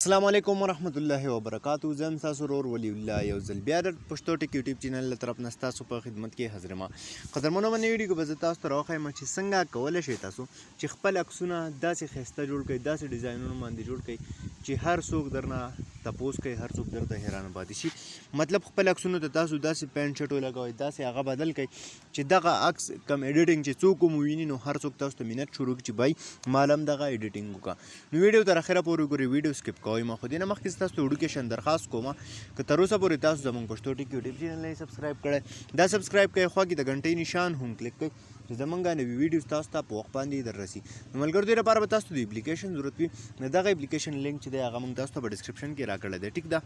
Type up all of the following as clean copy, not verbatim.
السلام علیکم ورحمت الله وبرکاتہ. زه یم ستاسو ورور ولی الله یو ځل بیا د پښتو ټک یوټیوب چینل له طرف نه ستاسو په خدمت کې حاضر یم. قدرمنو باندې ویډیو کې به زه تاسو ته راوښیم چې څنګه کولی شئ تاسو چې خپل عکسونه داسې ښایسته جوړ کړئ، داسې ډیزاینونو باندې جوړ کړئ چې هر څوک درنه تپوس کوي، هر څوک درته حیران پاتې شي. مطلب خپل عکسونو ته تاسو داسې پینټ شټ ولګوئ، داسې هغه بدل کړئ چې دغه عکس کم ایډیټینګ چې څوک مو وویني نو هر څوک تاسو ته منت شروع کړي چې بای مال هم دغه ایډیټینګ وکړه. نو ویډیو تر اخره پورې وګورئ، ویډیو سکپ کوئ مه. خو دې نه مخکې تاسو ته وډوکیشن درخواست کوم که تر اوسه پورې تاسو زموږ پښتو ټک یوټیوب چینل نه سبسکرایب کړی، دا سبسکرایب کړئ، خوا کې د غنټۍ نشان هم کلیک کړئ چې زموږ نوي ویډیوز تاسو ته په وخت باندې در رسي. نو ملګرو دې لپاره به تاسو ته د اپلیکیشن ضرورت وي. نو دغه اپلیکیشن لینک چې دی هغه موږ تاسو ته په ډسکرپشن کې راکړی دی. ټیک ده،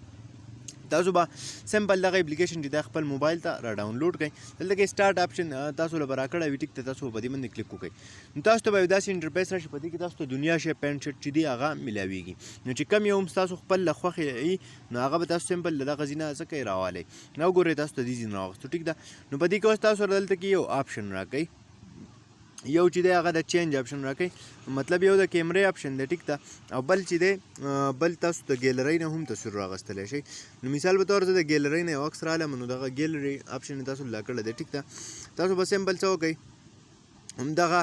تاسو به سمپل دغه اپلیکیشن چې دا خپل موبایل ته را ډاونلوډ کړئ. دلته کې سٹارټ آپشن تاسو له به راکړی وي. ټیک ته تاسو په دې باندې کلیک وکړئ. نو تاسو ته به یو داسې انټرفیس راشي، په دې کې تاسو ته دنیا شی پینټ شټ چې دی هغه میلاویږي. نو چې کم یو هم ستاسو خپل له خوښې وي نو هغه به تاسو سمپل له دغه ځینه څه کوئ راوالی. نو وګورئ تاسو ته دې ځینې راوغوښتو. ټیک ده، نو په دې کې اوس تاسو دلته کې یو آپشن راکوئ، یو چې دی هغه د چینج آپشن راکوئ. مطلب یو د کیمرې آپشن دی، ټیک ده، او بل چې دی بل تاسو د ګیلرۍ نه هم تصویر راغستلی شئ. نو مثال په طور زه د ګیلرۍ نه یو عکس رالم نو دغه ګیلرۍ آپشن یې تاسو لا کړی دی. ټیک ده، تاسو به سمپل څه وکئ، همدغه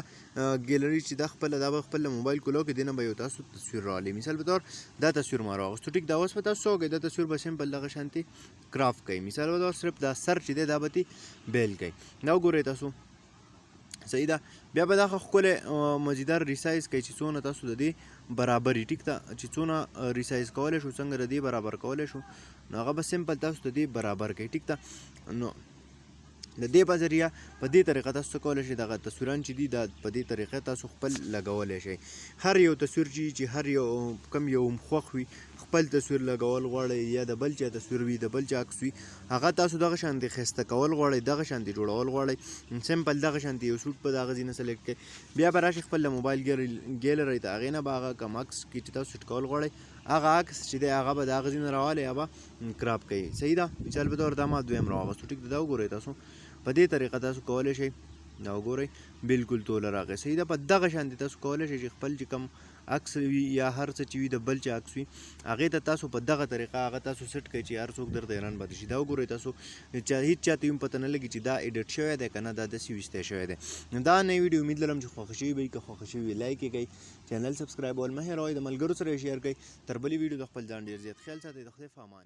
ګیلرۍ چې دا خپله دا به خپل موبایل کولو کې دې نه به یو تاسو تصویر راولئ. مثال په طور دا تصویر ما راغوښتو. ټیک ده، اوس به تاسو څه وکئ، دا تصویر به سمپل دغه شانتې کراف کئ. مثال په طور صرف دا سر چې دی دا به تې بیل کئ. دا وګورئ تاسو صحیح ده. بیا به دغه ښکلی مزیدار ریسایز کوئ چې څونه تاسو د دې برابر یي. ټیک ده، چې څونه ریسایز کولی شو، څنګه د دې برابر کولی شو، نو هغه به سمپل تاسو د دې برابر کوئ. ټیک ده، نو د دې په ذریعه په دې طریقه تاسو څه کولی شئ، دغه تصویران چې دي دا په دې طریقې تاسو خپل لګولی شئ. هر یو تصویر چې هر یو کم یو خوښ وي، خپل تصویر لګول غواړئ یا د بل چا تصویر وي، د بل چا عکس وي، هغه تاسو دغه شانتې ښایسته کول غواړئ، دغه شانتې جوړول غواړئ، سمپل دغه شانتې یو سوټ په دغه ځینه سلیکټ کړئ. بیا به راشئ خپل له موبایل ګیلرۍ ته، هغې نه به هغه کم عکس کې چې تاسو سیټ کول غواړئ هغه عکس چې دی هغه به د هغه ځینه راوالی یا به کراپ کوئ. صحیح ده، مثال په طور دا ما دویم راواغوستو. ټیک ده، دا وګورئ تاسو په دې طریقه تاسو کولی شئ. دا وګورئ بلکل توله راغی. صحیح ده، په دغه شانتې تاسو کولی شئ چې خپل چې کم عکس وي یا هر څه چې وي د بل چا عکس وي هغې ته تاسو په دغه طریقه هغه تاسو سیټ کړئ چې هر څوک درته حیران پاتې شي. دا وګورئ تاسو هېڅ چاته هم پته نه لګي چې دا ایډیټ شوی دی که نه دا داسې ویستی شوی دی. نو دا نوی ویډیو امید لرم چې خوښه شوي به وي. که خوښه شوي وي لایک یې کړئ، چینل سبسکرایبول مه هېروئ، د ملګرو سره یې شیر کړئ. تر بلې ویډیو د خپل ځان ډېر زیات خیال ساتئ. د خدای په امان.